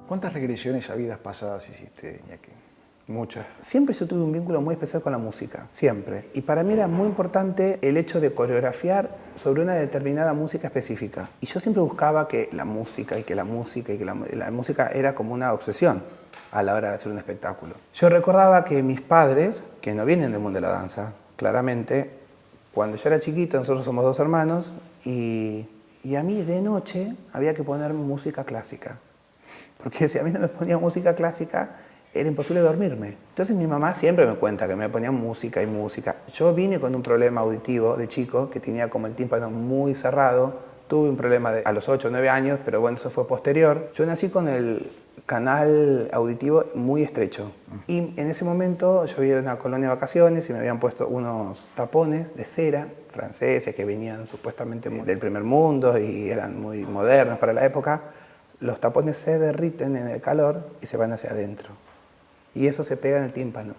¿Cuántas regresiones a vidas pasadas hiciste, Iñaki? Muchas. Siempre yo tuve un vínculo muy especial con la música, siempre. Y para mí era muy importante el hecho de coreografiar sobre una determinada música específica. Y yo siempre buscaba que la música la música era como una obsesión a la hora de hacer un espectáculo. Yo recordaba que mis padres, que no vienen del mundo de la danza, claramente, cuando yo era chiquito, nosotros somos 2 hermanos, y a mí de noche había que ponerme música clásica. Porque si a mí no me ponía música clásica, era imposible dormirme. Entonces mi mamá siempre me cuenta que me ponía música y música. Yo vine con un problema auditivo de chico, que tenía como el tímpano muy cerrado. Tuve un problema a los 8 o 9 años, pero bueno, eso fue posterior. Yo nací con el canal auditivo muy estrecho. Y en ese momento yo había ido a una colonia de vacaciones y me habían puesto unos tapones de cera franceses que venían supuestamente del primer mundo y eran muy modernos para la época. Los tapones se derriten en el calor y se van hacia adentro. Y eso se pega en el tímpano.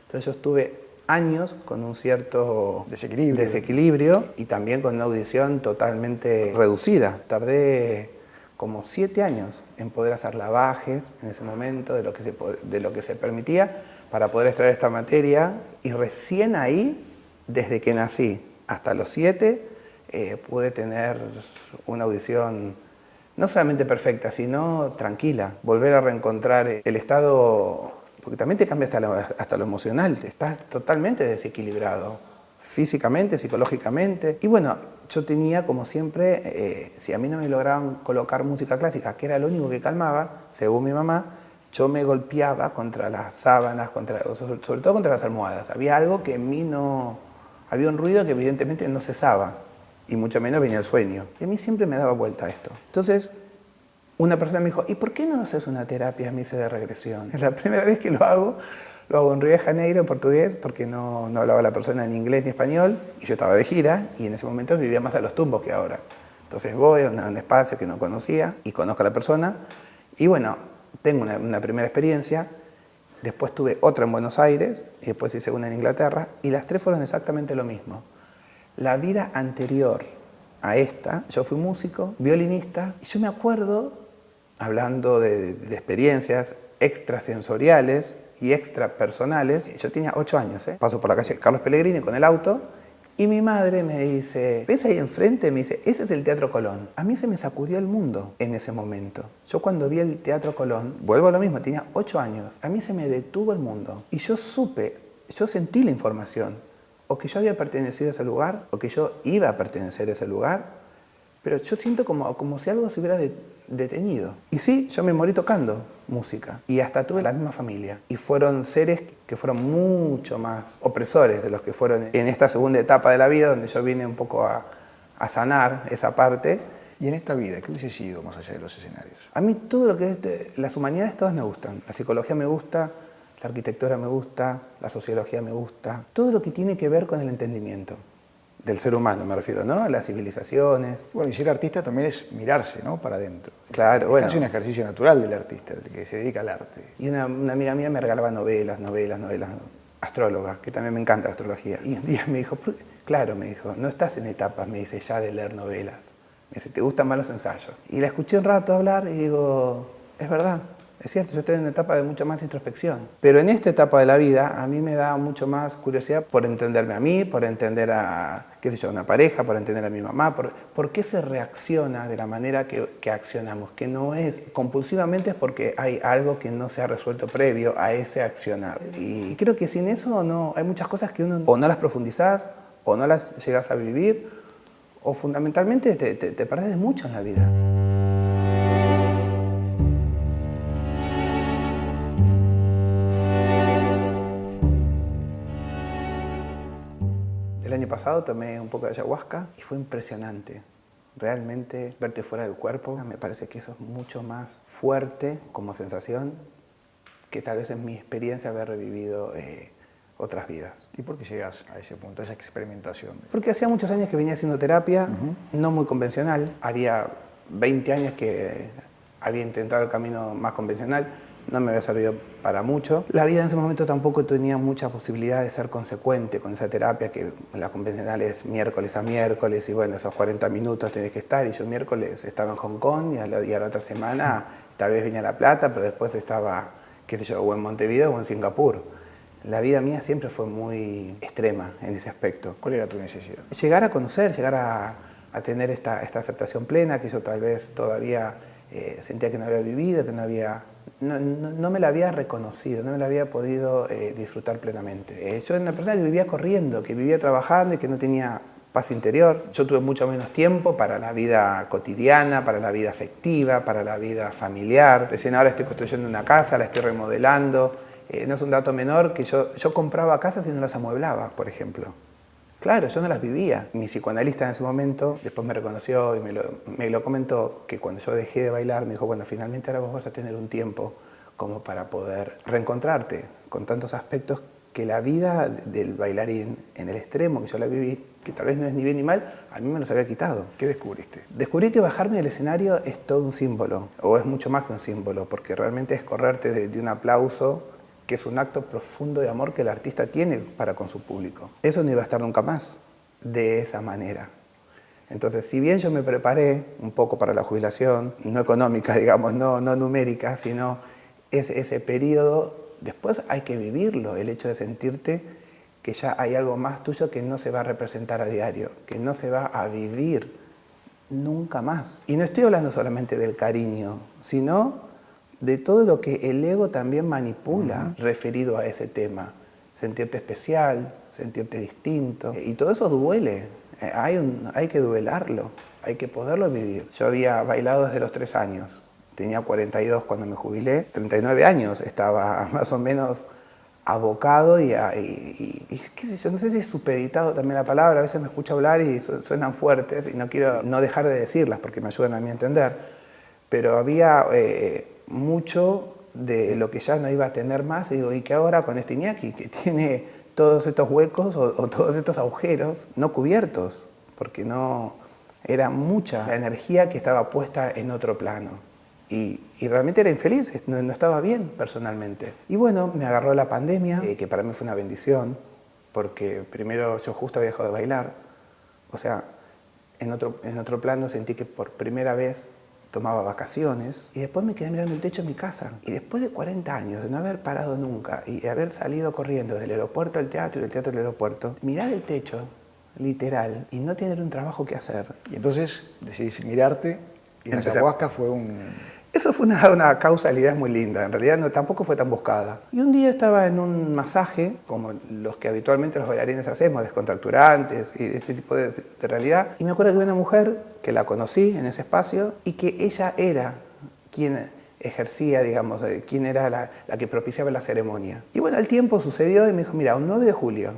Entonces yo estuve años con un cierto desequilibrio y también con una audición totalmente reducida. Tardé como 7 años en poder hacer lavajes en ese momento de lo que se permitía para poder extraer esta materia. Y recién ahí, desde que nací hasta los 7, pude tener una audición no solamente perfecta, sino tranquila. Volver a reencontrar el estado, porque también te cambia hasta lo emocional, estás totalmente desequilibrado, físicamente, psicológicamente. Y bueno, yo tenía como siempre, si a mí no me lograban colocar música clásica, que era lo único que calmaba, según mi mamá, yo me golpeaba contra las sábanas, sobre todo contra las almohadas. Había algo que en mí no... Había un ruido que evidentemente no cesaba. Y mucho menos venía el sueño. Y a mí siempre me daba vuelta esto. Entonces, una persona me dijo, ¿y por qué no haces una terapia, me hice de regresión? Es la primera vez que lo hago en Río de Janeiro, en portugués, porque no hablaba la persona ni inglés ni español, y yo estaba de gira, y en ese momento vivía más a los tumbos que ahora. Entonces voy a un espacio que no conocía, y conozco a la persona, y bueno, tengo una primera experiencia, después tuve otra en Buenos Aires, y después hice una en Inglaterra, y las 3 fueron exactamente lo mismo. La vida anterior a esta, yo fui músico, violinista, y yo me acuerdo, hablando de experiencias extrasensoriales y extrapersonales, yo tenía 8 años, paso por la calle Carlos Pellegrini con el auto, y mi madre me dice, ¿ves ahí enfrente? Me dice, ese es el Teatro Colón. A mí se me sacudió el mundo en ese momento. Yo cuando vi el Teatro Colón, vuelvo a lo mismo, tenía 8 años, a mí se me detuvo el mundo. Y yo sentí la información. O que yo había pertenecido a ese lugar, o que yo iba a pertenecer a ese lugar, pero yo siento como si algo se hubiera detenido. Y sí, yo me morí tocando música, y hasta tuve la misma familia. Y fueron seres que fueron mucho más opresores de los que fueron en esta segunda etapa de la vida, donde yo vine un poco a sanar esa parte. ¿Y en esta vida qué hubiese sido más allá de los escenarios? A mí todo lo que es las humanidades todas me gustan. La psicología me gusta, la arquitectura me gusta, la sociología me gusta. Todo lo que tiene que ver con el entendimiento del ser humano, me refiero, ¿no? Las civilizaciones. Bueno, y ser artista también es mirarse, ¿no? Para adentro. Claro, bueno. Es un ejercicio natural del artista, del que se dedica al arte. Y una amiga mía me regalaba novelas, astróloga, que también me encanta la astrología. Y un día me dijo, claro, me dijo, no estás en etapas, me dice, ya de leer novelas. Me dice, ¿te gustan más los ensayos? Y la escuché un rato hablar y digo, es verdad. Es cierto, yo estoy en una etapa de mucha más introspección. Pero en esta etapa de la vida a mí me da mucho más curiosidad por entenderme a mí, por entender a, qué sé yo, una pareja, por entender a mi mamá, por qué se reacciona de la manera que accionamos, que no es compulsivamente, es porque hay algo que no se ha resuelto previo a ese accionar. Y creo que sin eso no, hay muchas cosas que uno o no las profundizás, o no las llegas a vivir, o fundamentalmente te perdés mucho en la vida. El año pasado tomé un poco de ayahuasca y fue impresionante. Realmente verte fuera del cuerpo, me parece que eso es mucho más fuerte como sensación que tal vez en mi experiencia haber revivido otras vidas. ¿Y por qué llegas a ese punto, a esa experimentación? Porque hacía muchos años que venía haciendo terapia, no muy convencional. Haría 20 años que había intentado el camino más convencional. no me había servido para mucho. La vida en ese momento tampoco tenía mucha posibilidad de ser consecuente con esa terapia, que la convencional es miércoles a miércoles, y bueno, esos 40 minutos tenés que estar, y yo miércoles estaba en Hong Kong, y a la otra semana tal vez venía a La Plata, pero después estaba, qué sé yo, o en Montevideo o en Singapur. La vida mía siempre fue muy extrema en ese aspecto. ¿Cuál era tu necesidad? Llegar a conocer, llegar a tener esta aceptación plena que yo tal vez todavía sentía que no había vivido, que no me la había reconocido, no me la había podido disfrutar plenamente. Yo era una persona que vivía corriendo, que vivía trabajando y que no tenía paz interior. Yo tuve mucho menos tiempo para la vida cotidiana, para la vida afectiva, para la vida familiar. Recién ahora estoy construyendo una casa, la estoy remodelando. No es un dato menor que yo compraba casas y no las amueblaba, por ejemplo. Claro, yo no las vivía. Mi psicoanalista en ese momento después me reconoció y me lo comentó, que cuando yo dejé de bailar me dijo, bueno, finalmente ahora vos vas a tener un tiempo como para poder reencontrarte con tantos aspectos que la vida del bailarín en el extremo que yo la viví, que tal vez no es ni bien ni mal, a mí me los había quitado. ¿Qué descubriste? Descubrí que bajarme del escenario es todo un símbolo, o es mucho más que un símbolo, porque realmente es correrte de un aplauso, que es un acto profundo de amor que el artista tiene para con su público. Eso no iba a estar nunca más de esa manera. Entonces, si bien yo me preparé un poco para la jubilación, no económica, digamos, no numérica, sino ese periodo, después hay que vivirlo, el hecho de sentirte que ya hay algo más tuyo que no se va a representar a diario, que no se va a vivir nunca más. Y no estoy hablando solamente del cariño, sino de todo lo que el ego también manipula referido a ese tema. Sentirte especial, sentirte distinto. Y todo eso duele. Hay que duelarlo, hay que poderlo vivir. Yo había bailado desde los 3 años. Tenía 42 cuando me jubilé. 39 años estaba más o menos abocado y qué sé yo, no sé si es supeditado también la palabra. A veces me escucho hablar y suenan fuertes y no quiero no dejar de decirlas porque me ayudan a mí a entender. Pero había mucho de lo que ya no iba a tener más, y digo, ¿y qué ahora con este Iñaki que tiene todos estos huecos o todos estos agujeros no cubiertos? Porque no era mucha la energía que estaba puesta en otro plano. Y realmente era infeliz, no estaba bien personalmente. Y bueno, me agarró la pandemia, que para mí fue una bendición, porque primero yo justo había dejado de bailar. O sea, en otro plano sentí que por primera vez tomaba vacaciones, y después me quedé mirando el techo de mi casa. Y después de 40 años de no haber parado nunca y de haber salido corriendo del aeropuerto al teatro y del teatro al aeropuerto, mirar el techo, literal, y no tener un trabajo que hacer. Y entonces decidís mirarte y la ayahuasca fue Eso fue una causalidad muy linda, en realidad tampoco fue tan buscada. Y un día estaba en un masaje, como los que habitualmente los bailarines hacemos, descontracturantes y este tipo de realidad, y me acuerdo que había una mujer que la conocí en ese espacio y que ella era quien ejercía, digamos, quien era la que propiciaba la ceremonia. Y bueno, al tiempo sucedió y me dijo, mira, un 9 de julio,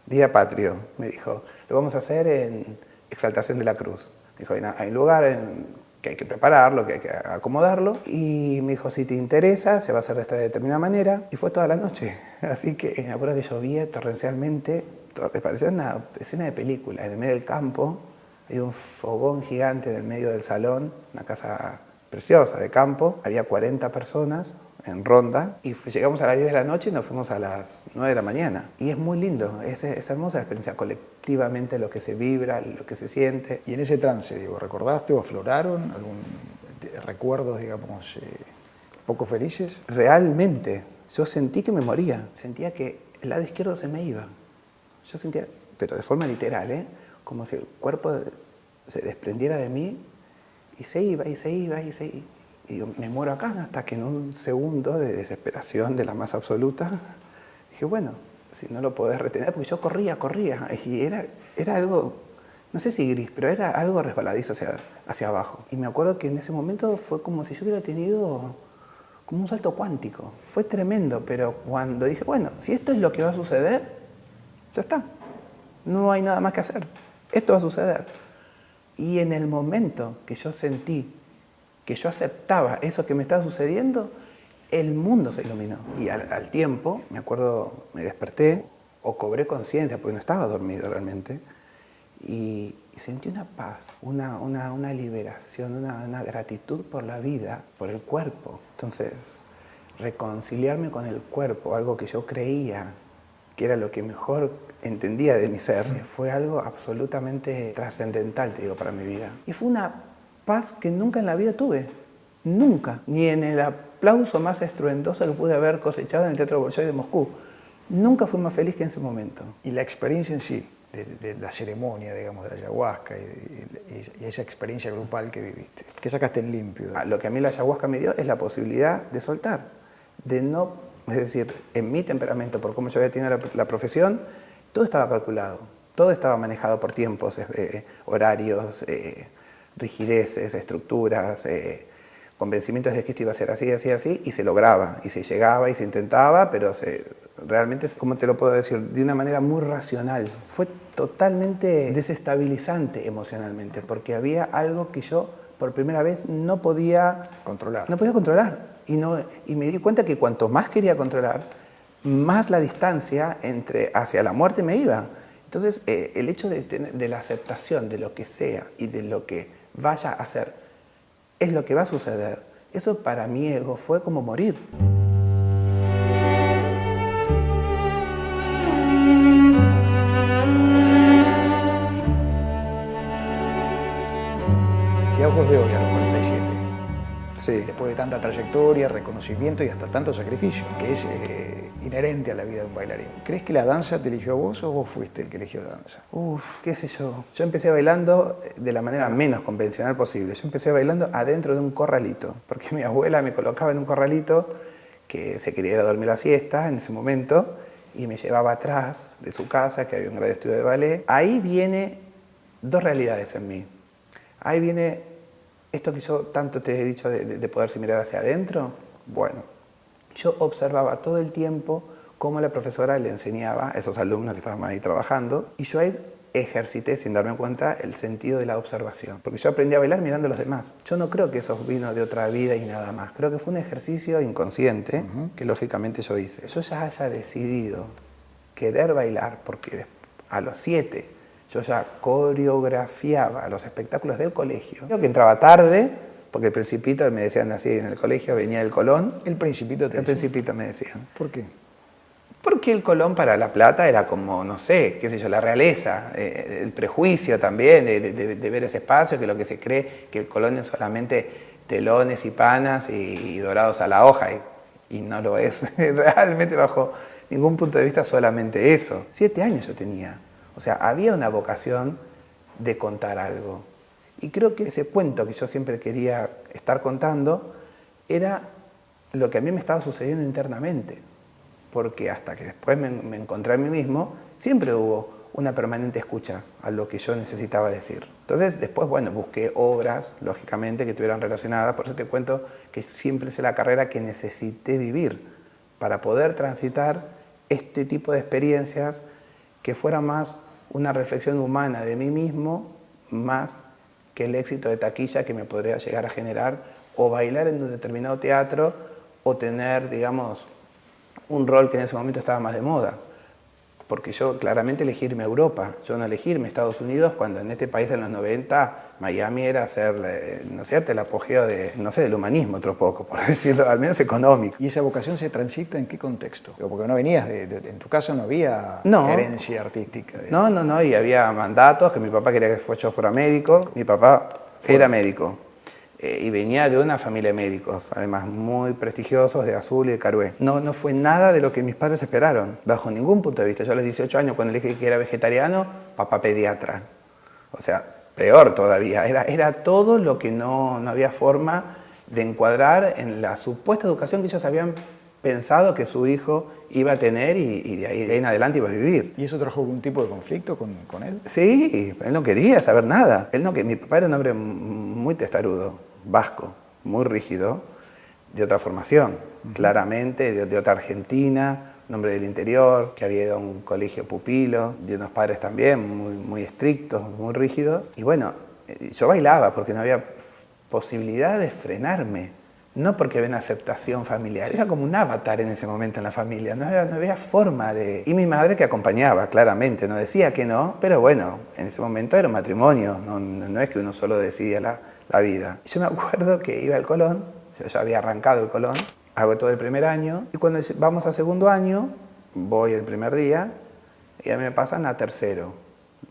Día Patrio, me dijo, lo vamos a hacer en Exaltación de la Cruz. Me dijo, hay un lugar que hay que prepararlo, que hay que acomodarlo. Y me dijo, si te interesa, se va a hacer de esta determinada manera. Y fue toda la noche. Así que me acuerdo que llovía torrencialmente. Me parecía una escena de película. En el medio del campo había un fogón gigante en el medio del salón, una casa preciosa de campo. Había 40 personas en ronda. Y llegamos a las 10 de la noche y nos fuimos a las 9 de la mañana. Y es muy lindo. Es hermosa la experiencia, colectivamente lo que se vibra, lo que se siente. Y en ese trance, digo, ¿recordaste o afloraron algún recuerdos, digamos, poco felices? Realmente, yo sentí que me moría. Sentía que el lado izquierdo se me iba. Yo sentía, pero de forma literal, como si el cuerpo se desprendiera de mí y se iba, y se iba, y se iba. Y digo, me muero acá, hasta que en un segundo de desesperación de la más absoluta, dije, bueno, si no lo podés retener, porque yo corría, y era algo, no sé si gris, pero era algo resbaladizo hacia abajo. Y me acuerdo que en ese momento fue como si yo hubiera tenido como un salto cuántico. Fue tremendo, pero cuando dije, bueno, si esto es lo que va a suceder, ya está. No hay nada más que hacer. Esto va a suceder. Y en el momento que yo sentí que yo aceptaba eso que me estaba sucediendo, el mundo se iluminó. Y al tiempo, me acuerdo, me desperté o cobré conciencia, porque no estaba dormido realmente, y sentí una paz, una liberación, una gratitud por la vida, por el cuerpo. Entonces, reconciliarme con el cuerpo, algo que yo creía que era lo que mejor entendía de mi ser, fue algo absolutamente trascendental, te digo, para mi vida. Y fue una paz que nunca en la vida tuve, nunca, ni en el aplauso más estruendoso que pude haber cosechado en el Teatro Bolshoi de Moscú. Nunca fui más feliz que en ese momento. Y la experiencia en sí, de la ceremonia, digamos, de la ayahuasca y esa experiencia grupal que viviste, ¿qué sacaste en limpio? Lo que a mí la ayahuasca me dio es la posibilidad de soltar, de no, es decir, en mi temperamento, por cómo yo había tenido la profesión, todo estaba calculado, todo estaba manejado por tiempos, horarios, rigideces, estructuras, convencimientos de que esto iba a ser así, así, así, y se lograba, y se llegaba, y se intentaba, pero realmente, ¿cómo te lo puedo decir? De una manera muy racional. Fue totalmente desestabilizante emocionalmente, porque había algo que yo, por primera vez, no podía controlar. No podía controlar. Y me di cuenta que cuanto más quería controlar, más la distancia hacia la muerte me iba. Entonces, el hecho de la aceptación de lo que sea y de lo que vaya a ser, es lo que va a suceder. Eso para mi ego fue como morir. Y a ojos de hoy, a los 47, Sí. después de tanta trayectoria, reconocimiento y hasta tanto sacrificio, que es inherente a la vida de un bailarín, ¿crees que la danza te eligió a vos o vos fuiste el que eligió la danza? Qué sé yo. Yo empecé bailando de la manera menos convencional posible. Yo empecé bailando adentro de un corralito, porque mi abuela me colocaba en un corralito que se quería ir a dormir la siesta en ese momento y me llevaba atrás de su casa, que había un gran estudio de ballet. Ahí viene dos realidades en mí. Ahí viene esto que yo tanto te he dicho de poderse mirar hacia adentro. Bueno, yo observaba todo el tiempo cómo la profesora le enseñaba a esos alumnos que estaban ahí trabajando, y yo ahí ejercité, sin darme cuenta, el sentido de la observación. Porque yo aprendí a bailar mirando a los demás. Yo no creo que eso vino de otra vida y nada más. Creo que fue un ejercicio inconsciente que lógicamente yo hice. Yo ya haya decidido querer bailar porque a los 7 yo ya coreografiaba los espectáculos del colegio. Creo que entraba tarde, porque el Principito, me decían así en el colegio, venía del Colón. El Principito te El Principito me decían. ¿Por qué? Porque el Colón para La Plata era como, no sé, qué sé yo, la realeza, el prejuicio también de ver ese espacio, que lo que se cree que el Colón es solamente telones y panas y dorados a la hoja, y no lo es realmente bajo ningún punto de vista solamente eso. 7 años yo tenía, o sea, había una vocación de contar algo. Y creo que ese cuento que yo siempre quería estar contando era lo que a mí me estaba sucediendo internamente. Porque hasta que después me encontré a mí mismo, siempre hubo una permanente escucha a lo que yo necesitaba decir. Entonces, después, bueno, busqué obras, lógicamente, que estuvieran relacionadas. Por eso te cuento que siempre es la carrera que necesité vivir para poder transitar este tipo de experiencias que fuera más una reflexión humana de mí mismo, más que el éxito de taquilla que me podría llegar a generar o bailar en un determinado teatro o tener, digamos, un rol que en ese momento estaba más de moda. Porque yo claramente elegí irme a Europa, yo no elegí irme a Estados Unidos, cuando en este país en los 90 Miami era ser, ¿no es cierto?, el apogeo del humanismo otro poco, por decirlo, al menos económico. ¿Y esa vocación se transita en qué contexto? Porque no venías en tu casa no había herencia artística. No, y había mandatos, que mi papá quería que yo fuera médico, mi papá era médico. Y venía de una familia de médicos, además muy prestigiosos, de Azul y de Carué. No fue nada de lo que mis padres esperaron, bajo ningún punto de vista. Yo a los 18 años, cuando le dije que era vegetariano, papá pediatra. O sea, peor todavía. Era todo lo que no había forma de encuadrar en la supuesta educación que ellos habían pensado que su hijo iba a tener y de ahí en adelante iba a vivir. ¿Y eso trajo algún tipo de conflicto con él? Sí, él no quería saber nada. Mi papá era un hombre muy testarudo, vasco, muy rígido, de otra formación, claramente, de otra Argentina, un hombre del interior, que había ido a un colegio pupilo, de unos padres también muy estrictos, muy rígidos. Y bueno, yo bailaba porque no había posibilidad de frenarme. No porque había una aceptación familiar, era como un avatar en ese momento en la familia, no había forma de... Y mi madre que acompañaba, claramente, no decía que no, pero bueno, en ese momento era un matrimonio, no es que uno solo decidía la vida. Yo me acuerdo que iba al Colón, yo ya había arrancado el Colón, Hago todo el primer año y cuando vamos a segundo año, voy el primer día y a mí me pasan a tercero.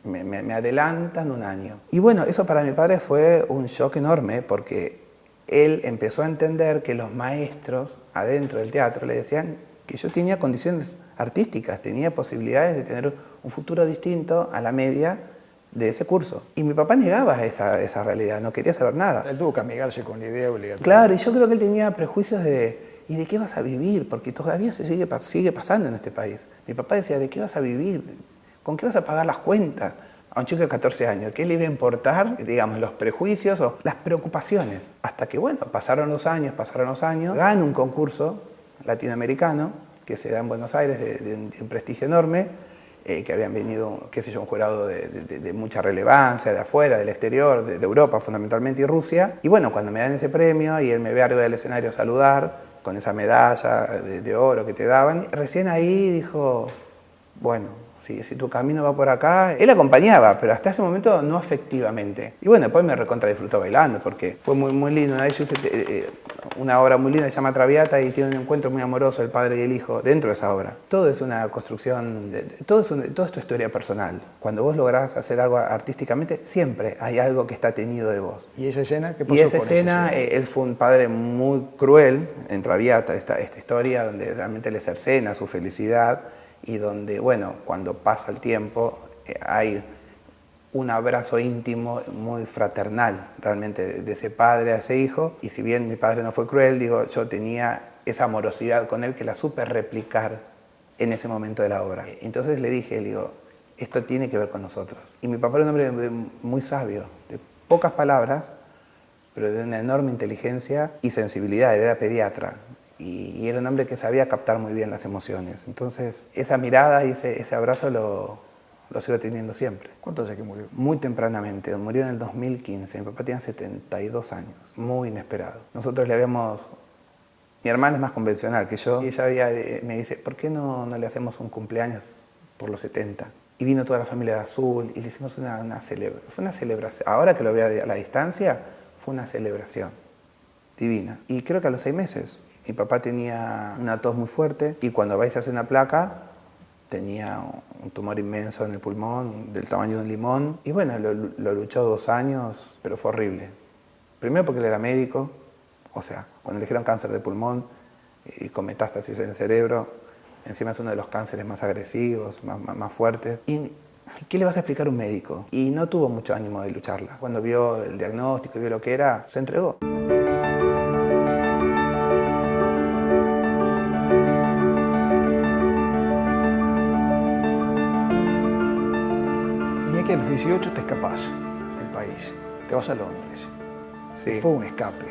Me adelantan un año. Y bueno, eso para mi padre fue un shock enorme porque él empezó a entender que los maestros adentro del teatro le decían que yo tenía condiciones artísticas, tenía posibilidades de tener un futuro distinto a la media de ese curso. Y mi papá negaba esa realidad, no quería saber nada. Él tuvo que amigarse con la idea obligatoria. Claro, y yo creo que él tenía prejuicios ¿y de qué vas a vivir? Porque todavía sigue pasando en este país. Mi papá decía, ¿de qué vas a vivir? ¿Con qué vas a pagar las cuentas? A un chico de 14 años, ¿qué le iba a importar, digamos, los prejuicios o las preocupaciones? Hasta que, bueno, pasaron los años, gano un concurso latinoamericano que se da en Buenos Aires de un prestigio enorme, que habían venido, qué sé yo, un jurado de mucha relevancia, de afuera, del exterior, de Europa fundamentalmente y Rusia. Y bueno, cuando me dan ese premio y él me ve arriba del escenario saludar, con esa medalla de oro que te daban, recién ahí dijo, bueno, si tu camino va por acá. Él acompañaba, pero hasta ese momento no afectivamente. Y bueno, después me recontra disfrutó bailando, porque fue muy lindo. Una vez yo hice una obra muy linda, se llama Traviata, y tiene un encuentro muy amoroso el padre y el hijo dentro de esa obra. Todo es una construcción, todo es tu historia personal. Cuando vos lográs hacer algo artísticamente, siempre hay algo que está tenido de vos. ¿Y esa escena? ¿Qué pasó Y esa con escena, él fue un padre muy cruel en Traviata, esta historia donde realmente le cercena su felicidad, y donde, bueno, cuando pasa el tiempo, hay un abrazo íntimo muy fraternal realmente de ese padre a ese hijo. Y si bien mi padre no fue cruel, digo, yo tenía esa amorosidad con él que la supe replicar en ese momento de la obra. Entonces le dije, digo, esto tiene que ver con nosotros. Y mi papá era un hombre muy sabio, de pocas palabras, pero de una enorme inteligencia y sensibilidad. Él era pediatra. Y era un hombre que sabía captar muy bien las emociones. Entonces, esa mirada y ese abrazo lo sigo teniendo siempre. ¿Cuánto hace que murió? Muy tempranamente, murió en el 2015. Mi papá tenía 72 años, muy inesperado. Nosotros le habíamos... Mi hermana es más convencional que yo, y ella me dice, ¿por qué no le hacemos un cumpleaños por los 70? Y vino toda la familia de Azul y le hicimos fue una celebración. Ahora que lo veo a la distancia, fue una celebración divina. Y creo que a los 6 meses... Mi papá tenía una tos muy fuerte y cuando vais a hacer una placa tenía un tumor inmenso en el pulmón, del tamaño de un limón. Y bueno, lo luchó 2 años, pero fue horrible. Primero porque él era médico, o sea, cuando le dijeron cáncer de pulmón y con metástasis en el cerebro, encima es uno de los cánceres más agresivos, más fuertes. ¿Y qué le vas a explicar a un médico? Y no tuvo mucho ánimo de lucharla. Cuando vio el diagnóstico y vio lo que era, se entregó. Que a los 18 te escapás del país, te vas a Londres. Sí. Fue un escape.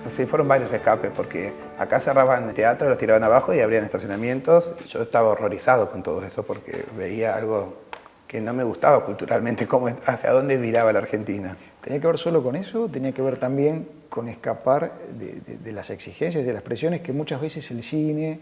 Sí, fueron varios escapes, porque acá cerraban el teatro, los tiraban abajo y abrían estacionamientos. Yo estaba horrorizado con todo eso porque veía algo que no me gustaba culturalmente, hacia dónde viraba la Argentina. ¿Tenía que ver solo con eso? ¿Tenía que ver también con escapar de las exigencias, de las presiones que muchas veces el cine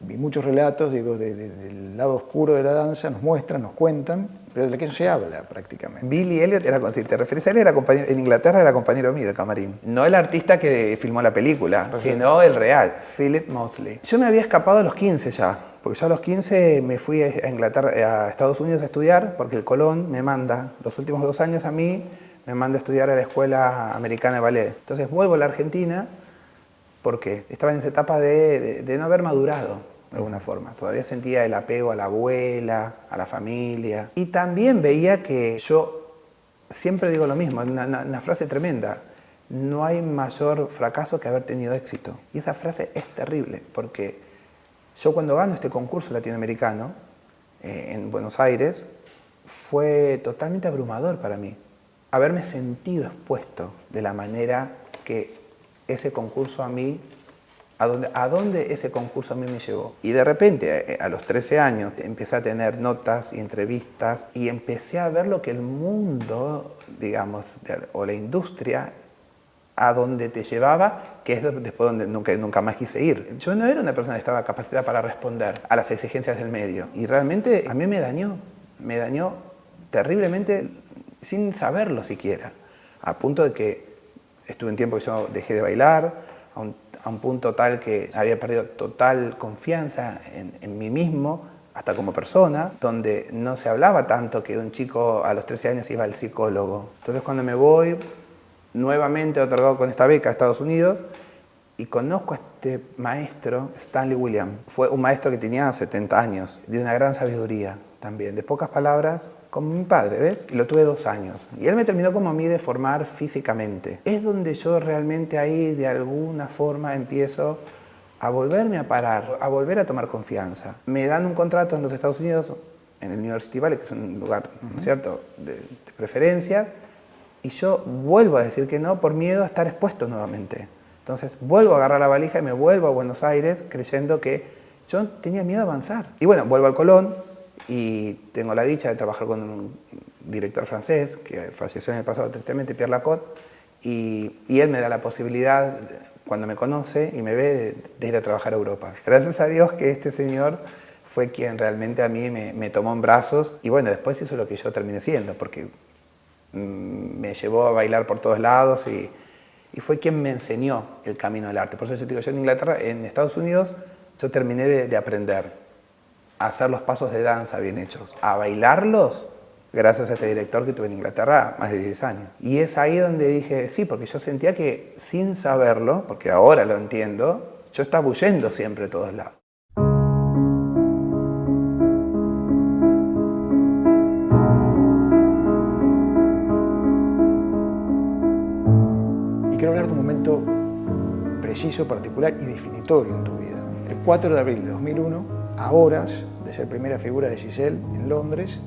y muchos relatos, digo, del lado oscuro de la danza nos muestran, nos cuentan, pero de la que no se habla prácticamente? Billy Elliot si te refieres a él, en Inglaterra era compañero mío de camarín. No el artista que filmó la película, sino el real, Philip Mosley. Yo me había escapado a los 15 ya, porque yo a los 15 me fui a Inglaterra, a Estados Unidos a estudiar, porque el Colón me manda, los últimos 2 años a mí, me manda a estudiar a la Escuela Americana de Ballet. Entonces vuelvo a la Argentina porque estaba en esa etapa de no haber madurado de alguna forma. Todavía sentía el apego a la abuela, a la familia. Y también veía que yo siempre digo lo mismo, una frase tremenda: no hay mayor fracaso que haber tenido éxito. Y esa frase es terrible, porque yo cuando gano este concurso latinoamericano en Buenos Aires, fue totalmente abrumador para mí. Haberme sentido expuesto de la manera que ese concurso a dónde ese concurso a mí me llevó. Y de repente, a los 13 años, empecé a tener notas y entrevistas y empecé a ver lo que el mundo, digamos, o la industria, a donde te llevaba, que es después donde nunca más quise ir. Yo no era una persona que estaba capacitada para responder a las exigencias del medio. Y realmente a mí me dañó terriblemente sin saberlo siquiera. A punto de que estuve un tiempo que yo dejé de bailar, a un punto tal que había perdido total confianza en mí mismo, hasta como persona, donde no se hablaba tanto que un chico a los 13 años iba al psicólogo. Entonces cuando me voy nuevamente otorgado con esta beca a Estados Unidos y conozco a este maestro, Stanley Williams. Fue un maestro que tenía 70 años, de una gran sabiduría también, de pocas palabras, como mi padre, ¿ves? Y lo tuve 2 años. Y él me terminó como a mí de formar físicamente. Es donde yo realmente ahí de alguna forma empiezo a volverme a parar, a volver a tomar confianza. Me dan un contrato en los Estados Unidos, en el University Valley, que es un lugar, ¿no es cierto?, de preferencia, y yo vuelvo a decir que no por miedo a estar expuesto nuevamente. Entonces vuelvo a agarrar la valija y me vuelvo a Buenos Aires creyendo que yo tenía miedo a avanzar. Y bueno, vuelvo al Colón y tengo la dicha de trabajar con un director francés que falleció en el pasado tristemente, Pierre Lacotte, y él me da la posibilidad, cuando me conoce y me ve, de ir a trabajar a Europa. Gracias a Dios que este señor fue quien realmente a mí me tomó en brazos y bueno, después hizo lo que yo terminé siendo, porque me llevó a bailar por todos lados y fue quien me enseñó el camino del arte. Por eso yo digo, yo en Inglaterra, en Estados Unidos, yo terminé de aprender a hacer los pasos de danza bien hechos, a bailarlos gracias a este director que tuve en Inglaterra más de 10 años. Y es ahí donde dije, sí, porque yo sentía que sin saberlo, porque ahora lo entiendo, yo estaba huyendo siempre de todos lados. Y quiero hablar de un momento preciso, particular y definitorio en tu vida. El 4 de abril de 2001, a horas de ser primera figura de Giselle en Londres,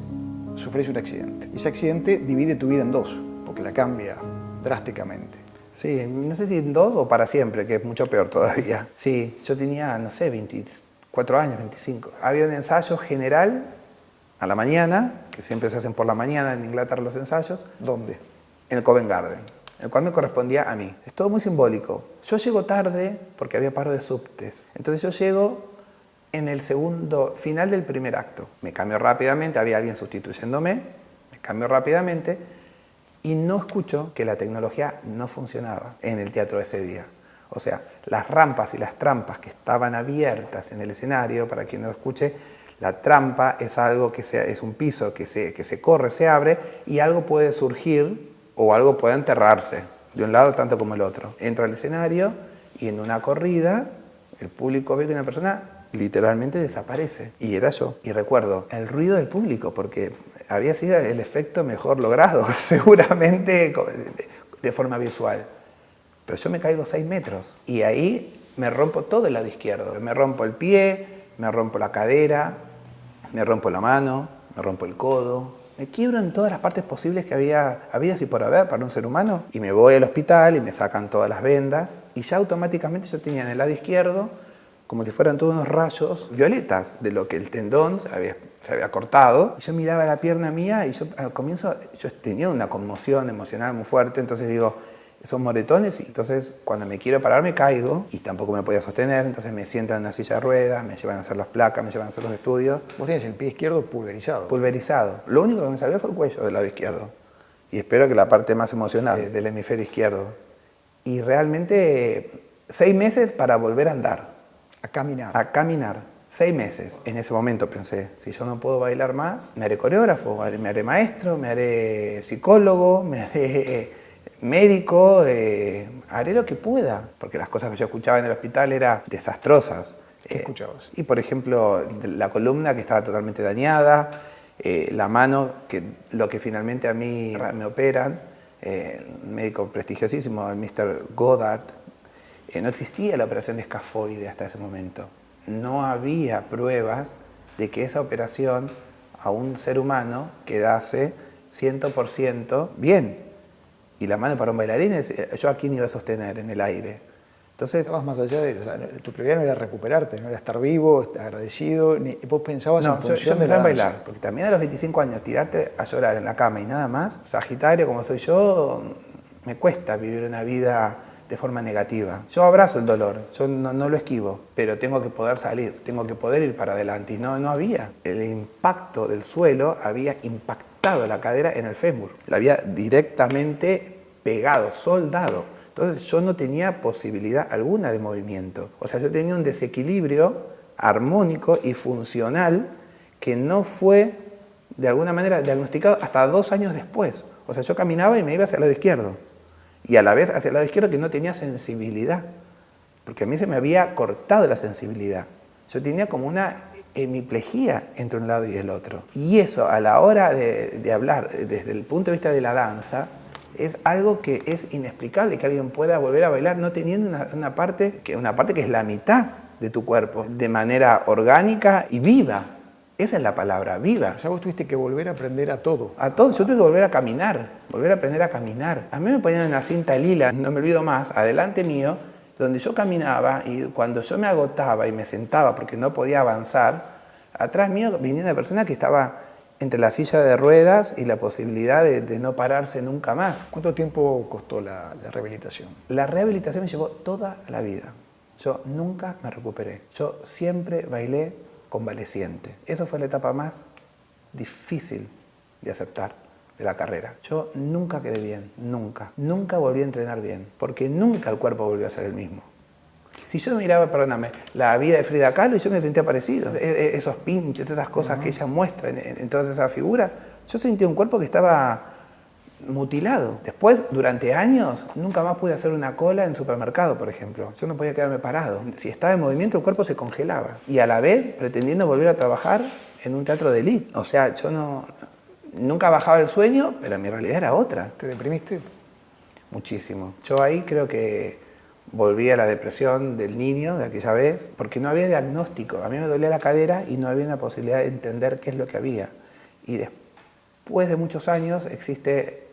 sufrís un accidente. Y ese accidente divide tu vida en dos, porque la cambia drásticamente. Sí, no sé si en 2 o para siempre, que es mucho peor todavía. Sí, yo tenía, no sé, 24 años, 25. Había un ensayo general a la mañana, que siempre se hacen por la mañana en Inglaterra los ensayos. ¿Dónde? En el Covent Garden, el cual me correspondía a mí. Es todo muy simbólico. Yo llego tarde porque había paro de subtes. Entonces yo llego en el final del primer acto. Me cambio rápidamente, había alguien sustituyéndome, me cambio rápidamente y no escucho que la tecnología no funcionaba en el teatro ese día. O sea, las rampas y las trampas que estaban abiertas en el escenario, para quien no lo escuche, la trampa es algo es un piso que se corre, se abre y algo puede surgir o algo puede enterrarse de un lado tanto como el otro. Entro al escenario y en una corrida el público ve que una persona literalmente desaparece. Y era yo. Y recuerdo el ruido del público, porque había sido el efecto mejor logrado, seguramente de forma visual. Pero yo me caigo 6 metros. Y ahí me rompo todo el lado izquierdo. Me rompo el pie, me rompo la cadera, me rompo la mano, me rompo el codo. Me quiebro en todas las partes posibles que había así por haber para un ser humano. Y me voy al hospital y me sacan todas las vendas. Y ya automáticamente yo tenía en el lado izquierdo como si fueran todos unos rayos violetas de lo que el tendón se había cortado. Yo miraba la pierna mía y yo al comienzo yo tenía una conmoción emocional muy fuerte, entonces digo, son moretones, y entonces cuando me quiero parar me caigo y tampoco me podía sostener, entonces me sientan en una silla de ruedas, me llevan a hacer las placas, me llevan a hacer los estudios. Vos tienes el pie izquierdo pulverizado. Pulverizado. Lo único que me salvé fue el cuello del lado izquierdo. Y espero que la parte más emocional del hemisferio izquierdo. Y realmente 6 meses para volver a andar. A caminar. A caminar. 6 meses. En ese momento pensé, si yo no puedo bailar más, me haré coreógrafo, me haré maestro, me haré psicólogo, me haré médico, haré lo que pueda. Porque las cosas que yo escuchaba en el hospital eran desastrosas. ¿Qué escuchabas? Y por ejemplo, la columna que estaba totalmente dañada, la mano, lo que finalmente a mí me operan, un médico prestigiosísimo, el Mr. Goddard. No existía la operación de escafoide hasta ese momento. No había pruebas de que esa operación a un ser humano quedase 100% bien. Y la mano para un bailarín, yo a quién iba a sostener en el aire. Entonces, estabas más allá de, o sea, tu prioridad no era recuperarte, no era estar vivo, agradecido, ni vos pensabas en función yo empecé de la a bailar, porque también a los 25 años tirarte a llorar en la cama y nada más, Sagitario como soy yo, me cuesta vivir una vida de forma negativa. Yo abrazo el dolor, yo no lo esquivo, pero tengo que poder salir, tengo que poder ir para adelante. Y no había. El impacto del suelo había impactado la cadera en el fémur. La había directamente pegado, soldado. Entonces yo no tenía posibilidad alguna de movimiento. O sea, yo tenía un desequilibrio armónico y funcional que no fue de alguna manera diagnosticado hasta 2 años después. O sea, yo caminaba y me iba hacia el lado izquierdo. Y a la vez hacia el lado izquierdo que no tenía sensibilidad. Porque a mí se me había cortado la sensibilidad. Yo tenía como una hemiplegia entre un lado y el otro. Y eso, a la hora de hablar desde el punto de vista de la danza, es algo que es inexplicable, que alguien pueda volver a bailar no teniendo una parte que es la mitad de tu cuerpo, de manera orgánica y viva. Esa es la palabra, viva. O sea, vos tuviste que volver a aprender a todo. A todo, yo tuve que volver a caminar, volver a aprender a caminar. A mí me ponían una cinta lila, no me olvido más, adelante mío, donde yo caminaba y cuando yo me agotaba y me sentaba porque no podía avanzar, atrás mío venía una persona que estaba entre la silla de ruedas y la posibilidad de no pararse nunca más. ¿Cuánto tiempo costó la rehabilitación? La rehabilitación me llevó toda la vida. Yo nunca me recuperé. Yo siempre bailé convaleciente. Eso fue la etapa más difícil de aceptar de la carrera. Yo nunca quedé bien, nunca. Nunca volví a entrenar bien, porque nunca el cuerpo volvió a ser el mismo. Si yo miraba, perdóname, la vida de Frida Kahlo y yo me sentía parecido, esos pinches, esas cosas que ella muestra en todas esas figuras, yo sentía un cuerpo que estaba mutilado. Después, durante años, nunca más pude hacer una cola en supermercado, por ejemplo. Yo no podía quedarme parado. Si estaba en movimiento, el cuerpo se congelaba. Y a la vez, pretendiendo volver a trabajar en un teatro de élite. O sea, yo nunca bajaba el sueño, pero mi realidad era otra. ¿Te deprimiste? Muchísimo. Yo ahí creo que volví a la depresión del niño de aquella vez, porque no había diagnóstico. A mí me dolía la cadera y no había una posibilidad de entender qué es lo que había. Y después de muchos años existe,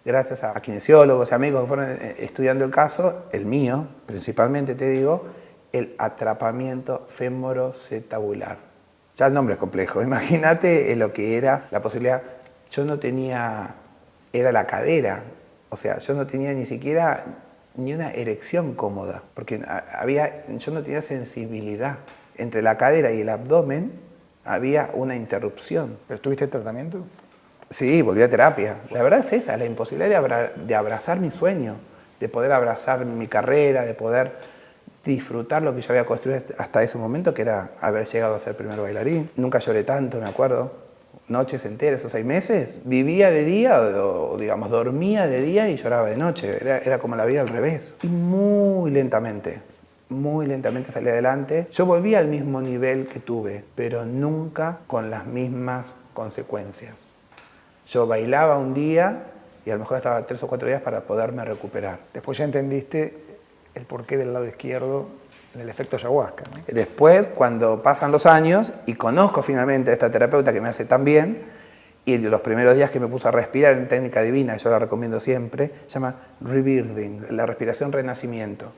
gracias a kinesiólogos y amigos que fueron estudiando el caso, el mío principalmente te digo, el atrapamiento femoroacetabular. Ya el nombre es complejo. Imagínate lo que era la posibilidad. Yo no tenía, era la cadera, o sea, yo no tenía ni siquiera ni una erección cómoda, porque yo no tenía sensibilidad. Entre la cadera y el abdomen había una interrupción. ¿Pero tuviste tratamiento? Sí, volví a terapia. La verdad es esa, la imposibilidad de abrazar mi sueño, de poder abrazar mi carrera, de poder disfrutar lo que yo había construido hasta ese momento, que era haber llegado a ser primer bailarín. Nunca lloré tanto, me acuerdo. Noches enteras, esos 6 meses, vivía de día, o digamos, dormía de día y lloraba de noche. Era como la vida al revés. Y muy lentamente salí adelante. Yo volví al mismo nivel que tuve, pero nunca con las mismas consecuencias. Yo bailaba un día y a lo mejor estaba 3 o 4 días para poderme recuperar. Después ya entendiste el porqué del lado izquierdo en el efecto ayahuasca, ¿no? Después, cuando pasan los años y conozco finalmente a esta terapeuta que me hace tan bien, y de los primeros días que me puso a respirar en técnica divina, yo la recomiendo siempre, se llama rebirthing, la respiración renacimiento.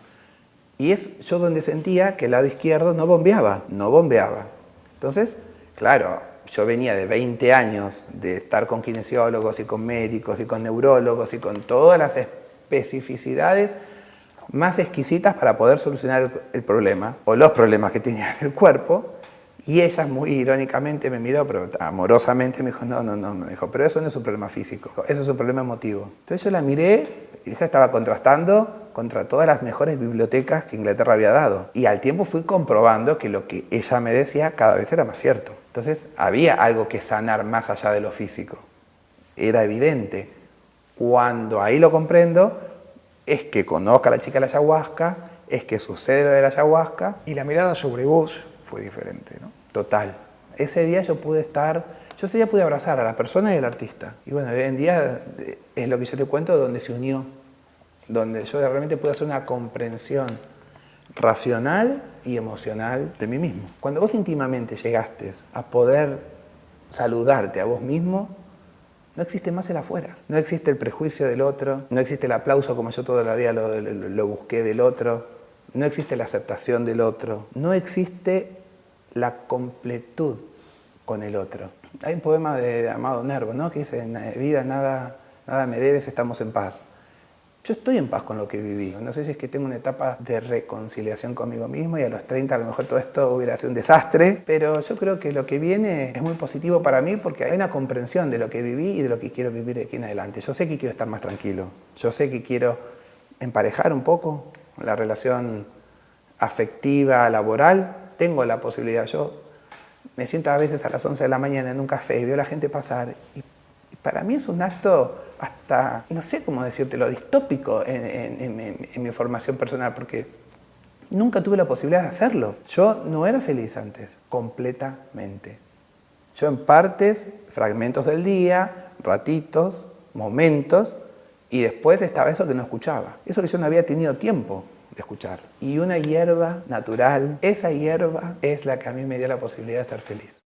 Y es yo donde sentía que el lado izquierdo no bombeaba. Entonces, claro, yo venía de 20 años de estar con kinesiólogos y con médicos y con neurólogos y con todas las especificidades más exquisitas para poder solucionar el problema, o los problemas que tenía en el cuerpo, y ella muy irónicamente me miró, pero amorosamente me dijo, no, me dijo, pero eso no es un problema físico, eso es un problema emotivo. Entonces yo la miré y ella estaba contrastando contra todas las mejores bibliotecas que Inglaterra había dado, y al tiempo fui comprobando que lo que ella me decía cada vez era más cierto. Entonces había algo que sanar más allá de lo físico, era evidente. Cuando ahí lo comprendo, es que conozca a la chica de la ayahuasca, es que sucede lo de la ayahuasca. Y la mirada sobre vos fue diferente, ¿no? Total. Ese día yo ese día pude abrazar a la persona y al artista. Y bueno, hoy en día es lo que yo te cuento, donde se unió, donde yo realmente pude hacer una comprensión racional y emocional de mí mismo. Cuando vos íntimamente llegaste a poder saludarte a vos mismo, no existe más el afuera. No existe el prejuicio del otro, no existe el aplauso como yo toda la vida lo busqué del otro, no existe la aceptación del otro, no existe la completud con el otro. Hay un poema de Amado Nervo, ¿no?, que dice, en la vida nada me debes, estamos en paz. Yo estoy en paz con lo que viví. No sé si es que tengo una etapa de reconciliación conmigo mismo y a los 30 a lo mejor todo esto hubiera sido un desastre, pero yo creo que lo que viene es muy positivo para mí porque hay una comprensión de lo que viví y de lo que quiero vivir de aquí en adelante. Yo sé que quiero estar más tranquilo, yo sé que quiero emparejar un poco la relación afectiva, laboral. Tengo la posibilidad. Yo me siento a veces a las 11 de la mañana en un café y veo a la gente pasar y para mí es un acto hasta, no sé cómo decírtelo, distópico en mi formación personal, porque nunca tuve la posibilidad de hacerlo. Yo no era feliz antes, completamente. Yo en partes, fragmentos del día, ratitos, momentos, y después estaba eso que no escuchaba. Eso que yo no había tenido tiempo de escuchar. Y una hierba natural, esa hierba es la que a mí me dio la posibilidad de ser feliz.